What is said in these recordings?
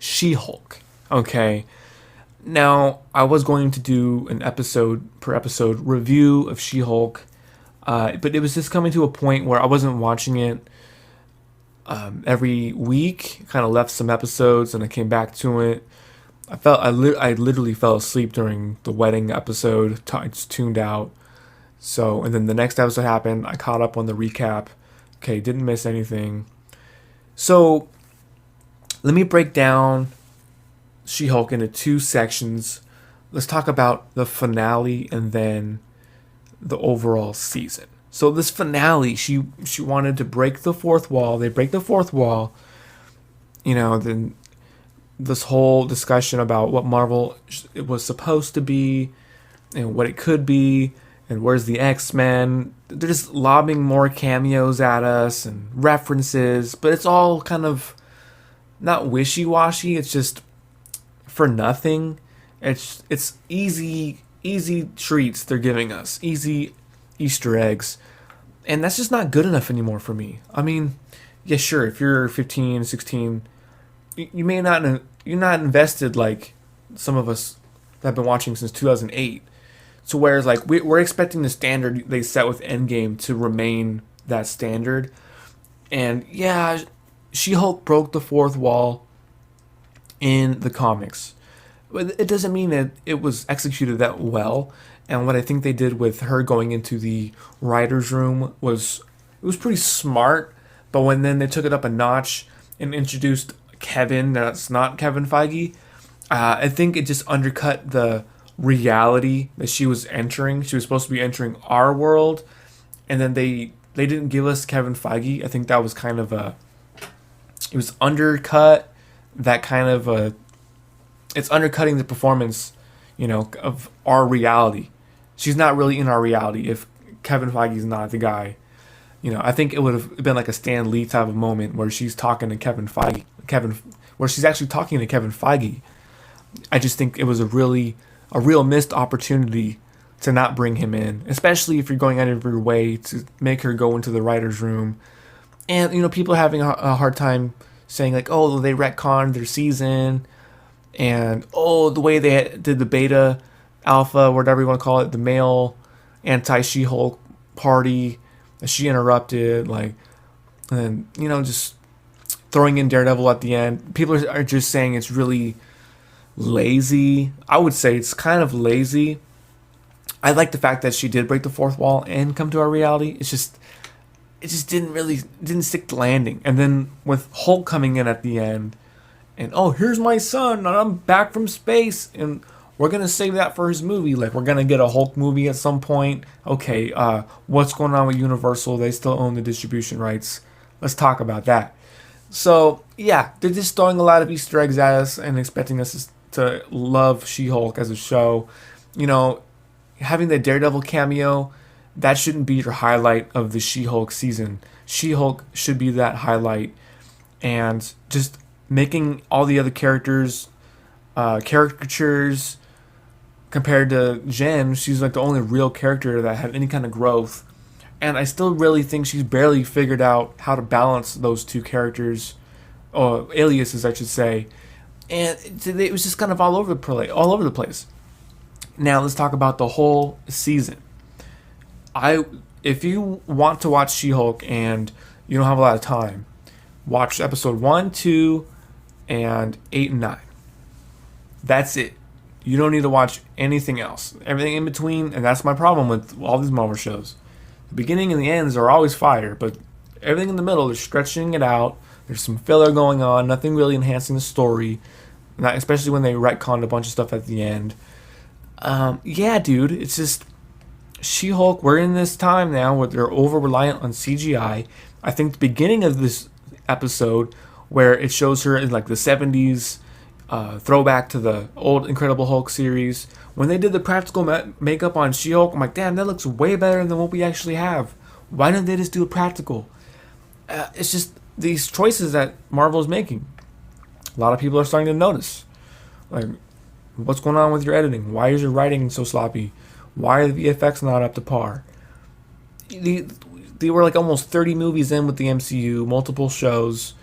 She-Hulk. Okay. Now, I was going to do an episode per episode review of She-Hulk, but it was just coming to a point where I wasn't watching it every week. Kind of left some episodes and I came back to it. I literally fell asleep during the wedding episode. I just tuned out. So, and then the next episode happened. I caught up on the recap. Okay, didn't miss anything. So, let me break down She-Hulk into two sections. Let's talk about the finale and then the overall season. So this finale, she wanted to break the fourth wall. They break the fourth wall. Then this whole discussion about what Marvel it was supposed to be and what it could be and where's the X-Men. They're just lobbing more cameos at us and references, but it's all kind of not wishy-washy. It's just for nothing. It's easy treats they're giving us, easy Easter eggs, and that's just not good enough anymore for me. I mean, yeah, sure, if you're 15, 16, you're not invested like some of us that have been watching since 2008. So whereas like we're expecting the standard they set with Endgame to remain that standard, and yeah, She-Hulk broke the fourth wall in the comics. But it doesn't mean that it was executed that well. And what I think they did with her going into the writer's room was pretty smart. But when then they took it up a notch and introduced Kevin, that's not Kevin Feige, I think it just undercut the reality that she was entering. She was supposed to be entering our world, and then they didn't give us Kevin Feige. I think that was kind of it was undercut that kind of it's undercutting the performance, of our reality. She's not really in our reality if Kevin Feige is not the guy. I think it would have been like a Stan Lee type of moment where she's talking to Kevin Feige, where she's actually talking to Kevin Feige. I just think it was a real missed opportunity to not bring him in, especially if you're going out of your way to make her go into the writer's room. And, people are having a hard time saying like, oh, they retconned their season, and oh, the way they did the beta, alpha, whatever you want to call it, the male anti-She-Hulk party that she interrupted, like, and just throwing in Daredevil at the end. People are just saying it's really lazy. I would say it's kind of lazy. I like the fact that she did break the fourth wall and come to our reality. It just didn't stick the landing. And then with Hulk coming in at the end, and oh, here's my son, and I'm back from space, and we're gonna save that for his movie. Like, we're gonna get a Hulk movie at some point. Okay, what's going on with Universal? They still own the distribution rights. Let's talk about that. So yeah, they're just throwing a lot of Easter eggs at us and expecting us to love She-Hulk as a show. Having the Daredevil cameo, that shouldn't be your highlight of the She-Hulk season. She-Hulk should be that highlight, and just making all the other characters caricatures compared to Jen. She's like the only real character that had any kind of growth, and I still really think she's barely figured out how to balance those two characters, or aliases I should say, and it was just kind of all over the place. Now let's talk about the whole season. If you want to watch She-Hulk and you don't have a lot of time, watch episode 1, 2, and 8 and 9. That's it. You don't need to watch anything else. Everything in between, and that's my problem with all these Marvel shows. The beginning and the ends are always fire, but everything in the middle, they're stretching it out. There's some filler going on, nothing really enhancing the story, especially when they retconned a bunch of stuff at the end. Yeah, dude, it's just She-Hulk. We're in this time now where they're over reliant on CGI. I think the beginning of this episode, where it shows her in like the 70s, throwback to the old Incredible Hulk series, when they did the practical makeup on She-Hulk, I'm like, damn, that looks way better than what we actually have. Why didn't they just do a practical? It's just these choices that Marvel is making. A lot of people are starting to notice, like, what's going on with your editing? Why is your writing so sloppy? Why are the VFX not up to par? They were like almost 30 movies in with the MCU, multiple shows.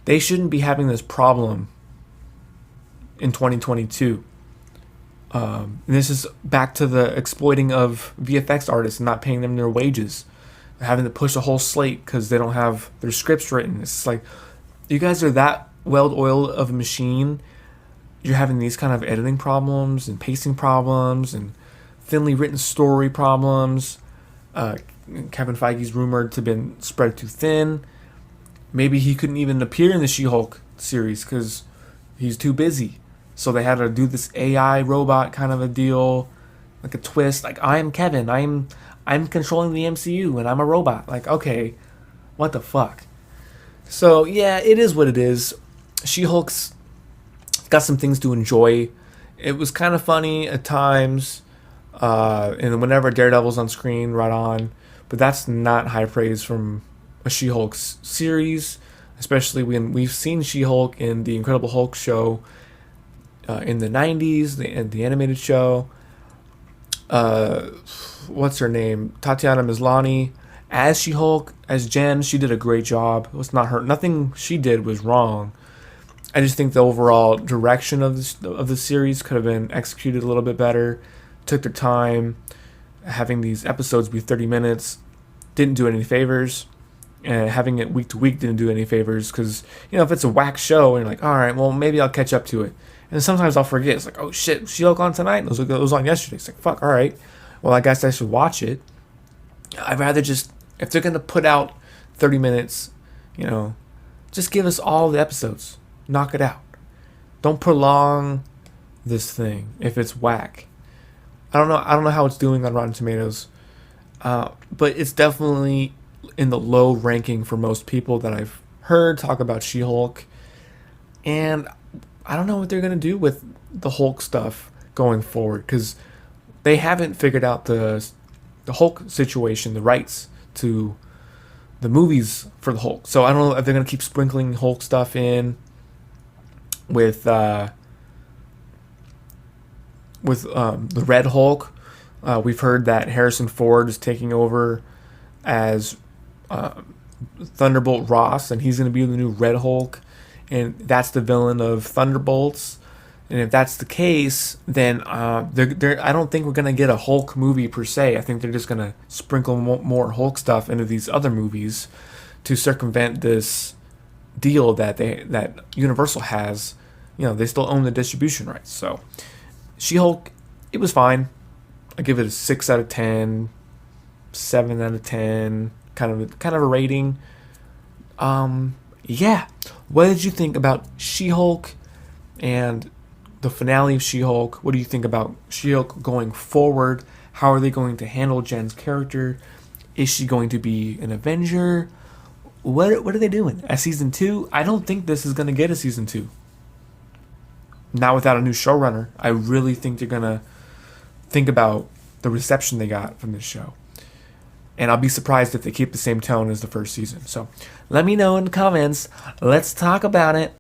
They shouldn't be having this problem in 2022. And this is back to the exploiting of VFX artists and not paying them their wages, having to push a whole slate because they don't have their scripts written. It's like, you guys are that well-oiled of a machine. You're having these kind of editing problems and pacing problems and thinly written story problems. Kevin Feige's rumored to have been spread too thin. Maybe he couldn't even appear in the She-Hulk series because he's too busy. So they had to do this AI robot kind of a deal, like a twist. Like, I'm Kevin. I'm controlling the MCU and I'm a robot. Like, okay, what the fuck? So yeah, it is what it is. She-Hulk's got some things to enjoy. It was kind of funny at times, and whenever Daredevil's on screen, right on. But that's not high praise from a She-Hulk series, especially when we've seen She-Hulk in the Incredible Hulk show in the 90s, the animated show. What's her name? Tatiana Maslany as She-Hulk, as Jen. She did a great job. It was not her. Nothing she did was wrong. I just think the overall direction of the series could have been executed a little bit better. Took their time. Having these episodes be 30 minutes didn't do any favors. And having it week to week didn't do any favors because, if it's a whack show and you're like, all right, well, maybe I'll catch up to it. And sometimes I'll forget. It's like, oh shit, She-Hulk on tonight? It was on yesterday. It's like, fuck, all right. Well, I guess I should watch it. I'd rather just, if they're going to put out 30 minutes, just give us all the episodes. Knock it out. Don't prolong this thing if it's whack. I don't know how it's doing on Rotten Tomatoes, but it's definitely in the low ranking for most people that I've heard talk about She-Hulk. And I don't know what they're going to do with the Hulk stuff going forward because they haven't figured out the Hulk situation, the rights to the movies for the Hulk. So I don't know if they're going to keep sprinkling Hulk stuff in with the Red Hulk. We've heard that Harrison Ford is taking over as Thunderbolt Ross, and he's going to be the new Red Hulk, and that's the villain of Thunderbolts. And if that's the case, then I don't think we're going to get a Hulk movie per se. I think they're just going to sprinkle more Hulk stuff into these other movies to circumvent this deal that Universal has. They still own the distribution rights. So She-Hulk, it was fine. I give it a 6 out of 10, 7 out of 10, kind of a rating. Yeah. What did you think about She-Hulk and the finale of She-Hulk? What do you think about She-Hulk going forward? How are they going to handle Jen's character? Is she going to be an Avenger? What are they doing? A season 2? I don't think this is going to get a season 2. Not without a new showrunner. I really think they're going to think about the reception they got from this show. And I'll be surprised if they keep the same tone as the first season. So let me know in the comments. Let's talk about it.